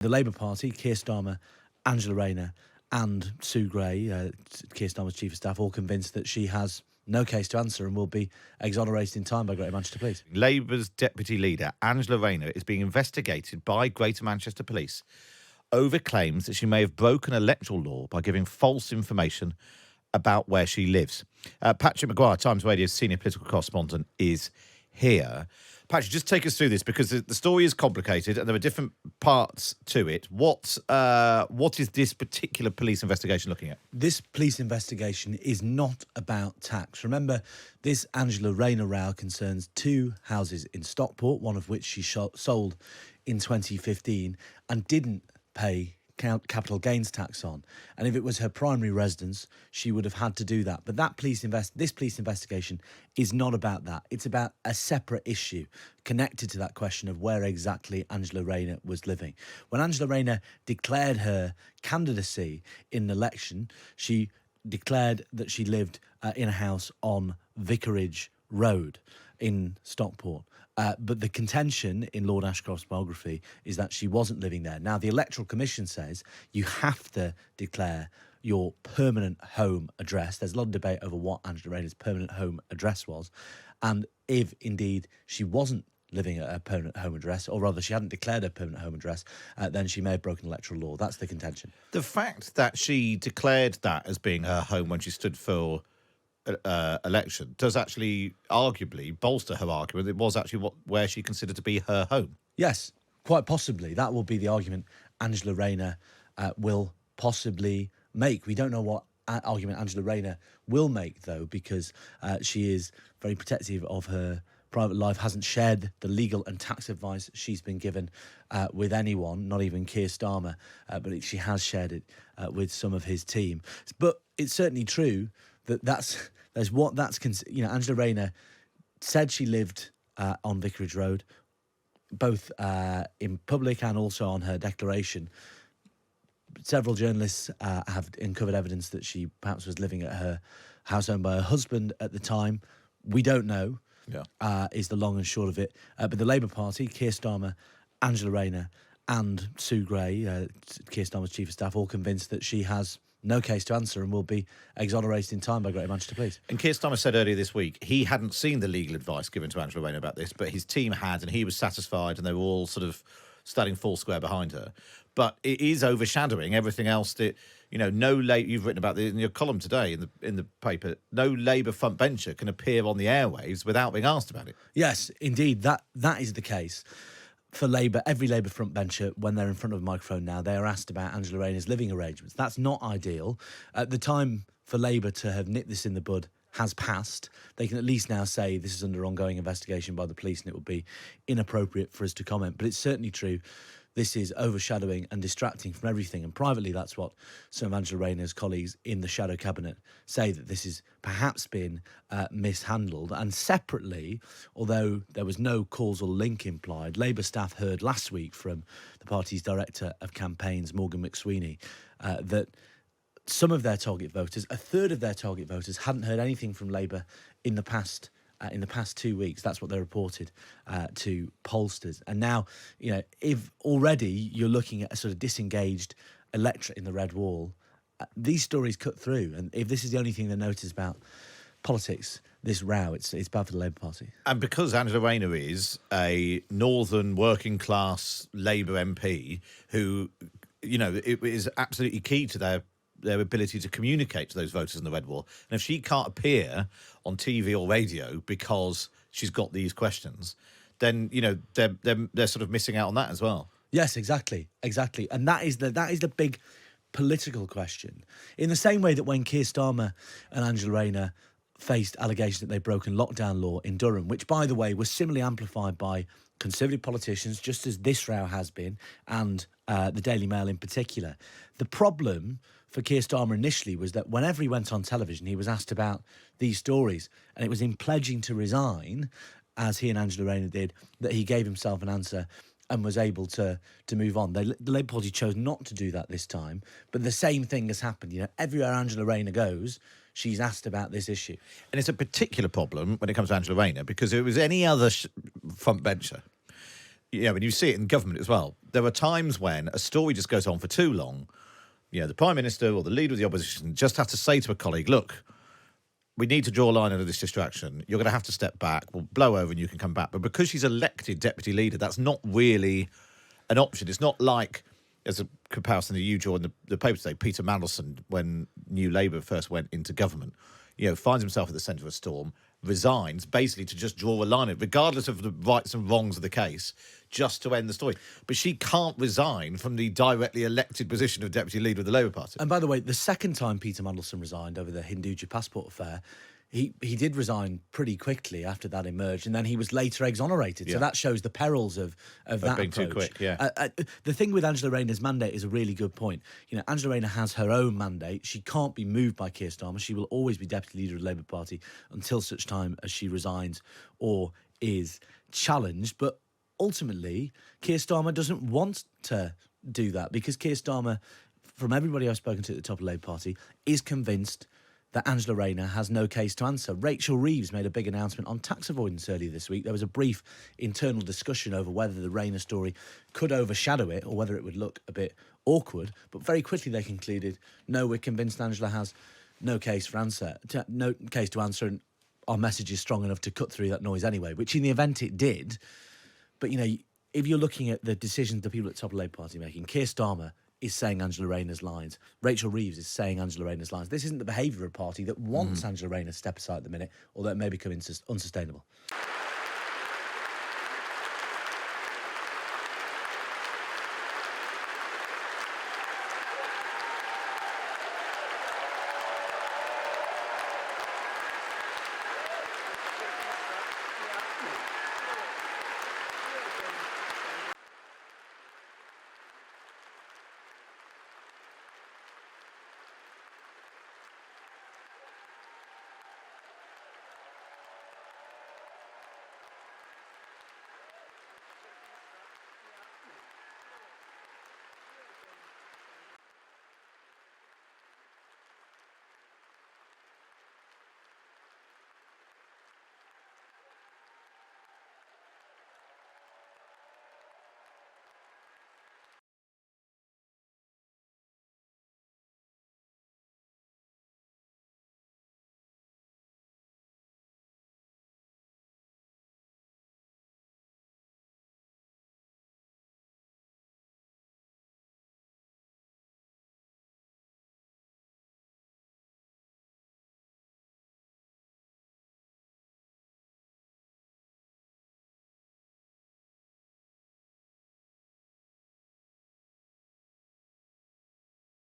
The Labour Party, Keir Starmer, Angela Rayner and Sue Gray, Keir Starmer's Chief of Staff, all convinced that she has no case to answer and will be exonerated in time by Greater Manchester Police. Labour's Deputy Leader, Angela Rayner, is being investigated by Greater Manchester Police over claims that she may have broken electoral law by giving false information about where she lives. Patrick Maguire, Times Radio's senior political correspondent, is here. Patrick, just take us through this, because the story is complicated and there are different parts to it. What is this particular police investigation looking at? This police investigation is not about tax. Remember, this Angela Rayner row concerns two houses in Stockport, one of which she sold in 2015 and didn't pay capital gains tax on. And if it was her primary residence, she would have had to do that. But this police investigation is not about that. It's about a separate issue connected to that question of where exactly Angela Rayner was living. When Angela Rayner declared her candidacy in an election, she declared that she lived in a house on Vicarage Road in Stockport. But the contention in Lord Ashcroft's biography is that she wasn't living there. Now, the Electoral Commission says you have to declare your permanent home address. There's a lot of debate over what Angela Rayner's permanent home address was. And if indeed she wasn't living at her permanent home address, or rather she hadn't declared her permanent home address, then she may have broken electoral law. That's the contention. The fact that she declared that as being her home when she stood for election does actually arguably bolster her argument it was actually where she considered to be her home. Yes, quite possibly. That will be the argument Angela Rayner will possibly make. We don't know what argument Angela Rayner will make, though, because she is very protective of her private life, hasn't shared the legal and tax advice she's been given with anyone, not even Keir Starmer, but she has shared it with some of his team. But it's certainly true that Angela Rayner said she lived on Vicarage Road, both in public and also on her declaration. Several journalists have uncovered evidence that she perhaps was living at her house owned by her husband at the time. We don't know, is the long and short of it. But the Labour Party, Keir Starmer, Angela Rayner and Sue Gray, Keir Starmer's Chief of Staff, all convinced that she has no case to answer and will be exonerated in time by Greater Manchester Police. And Keir Starmer said earlier this week he hadn't seen the legal advice given to Angela Rayner about this, but his team had, and he was satisfied, and they were all sort of standing full square behind her. But it is overshadowing everything else that, you've written about this in your column today in the paper, no Labour front bencher can appear on the airwaves without being asked about it. Yes, indeed, that is the case. For Labour, every Labour front bencher, when they're in front of a microphone now, they are asked about Angela Rayner's living arrangements. That's not ideal. The time for Labour to have nipped this in the bud has passed. They can at least now say this is under ongoing investigation by the police and it would be inappropriate for us to comment. But it's certainly true. This is overshadowing and distracting from everything. And privately, that's what some of Angela Rayner's colleagues in the shadow cabinet say, that this has perhaps been mishandled. And separately, although there was no causal link implied, Labour staff heard last week from the party's director of campaigns, Morgan McSweeney, that some of their target voters, a third of their target voters, hadn't heard anything from Labour in the past 2 weeks. That's what they reported to pollsters. And now, if already you're looking at a sort of disengaged electorate in the Red Wall, these stories cut through. And if this is the only thing they notice about politics, this row, it's bad for the Labour Party. And because Angela Rayner is a northern working class Labour MP who, it is absolutely key to their ability to communicate to those voters in the Red Wall. And if she can't appear on TV or radio because she's got these questions, then, they're sort of missing out on that as well. Yes, exactly. And that is the big political question. In the same way that when Keir Starmer and Angela Rayner faced allegations that they'd broken lockdown law in Durham, which, by the way, was similarly amplified by Conservative politicians, just as this row has been, and the Daily Mail in particular. The problem for Keir Starmer initially was that whenever he went on television, he was asked about these stories, and it was in pledging to resign, as he and Angela Rayner did, that he gave himself an answer and was able to move on. The Labour Party chose not to do that this time, but the same thing has happened. Everywhere Angela Rayner goes, she's asked about this issue. And it's a particular problem when it comes to Angela Rayner, because if it was any other front bencher, Yeah, when you see it in government as well, there are times when a story just goes on for too long. The Prime Minister or the Leader of the Opposition just have to say to a colleague, look, we need to draw a line under this distraction. You're going to have to step back. We'll blow over and you can come back. But because she's elected Deputy Leader, that's not really an option. It's not like, as a comparison that you draw in the paper today, Peter Mandelson, when New Labour first went into government, finds himself at the centre of a storm, resigns, basically to just draw a line, regardless of the rights and wrongs of the case, just to end the story. But she can't resign from the directly elected position of Deputy Leader of the Labour Party. And by the way, the second time Peter Mandelson resigned over the Hinduja passport affair, he did resign pretty quickly after that emerged, and then he was later exonerated. So that shows the perils of that being approach. too quick, the thing with Angela Rayner's mandate is a really good point. Angela Rayner has her own mandate. She can't be moved by Keir Starmer. She will always be Deputy Leader of the Labour Party until such time as she resigns or is challenged. But ultimately, Keir Starmer doesn't want to do that because Keir Starmer, from everybody I've spoken to at the top of the Labour Party, is convinced that Angela Rayner has no case to answer. Rachel Reeves made a big announcement on tax avoidance earlier this week. There was a brief internal discussion over whether the Rayner story could overshadow it or whether it would look a bit awkward. But very quickly they concluded, no, we're convinced Angela has no case to answer, and our message is strong enough to cut through that noise anyway, which in the event it did. But, if you're looking at the decisions the people at the top of the Labour Party are making, Keir Starmer is saying Angela Rayner's lines. Rachel Reeves is saying Angela Rayner's lines. This isn't the behaviour of a party that wants Angela Rayner to step aside at the minute, or that may become unsustainable.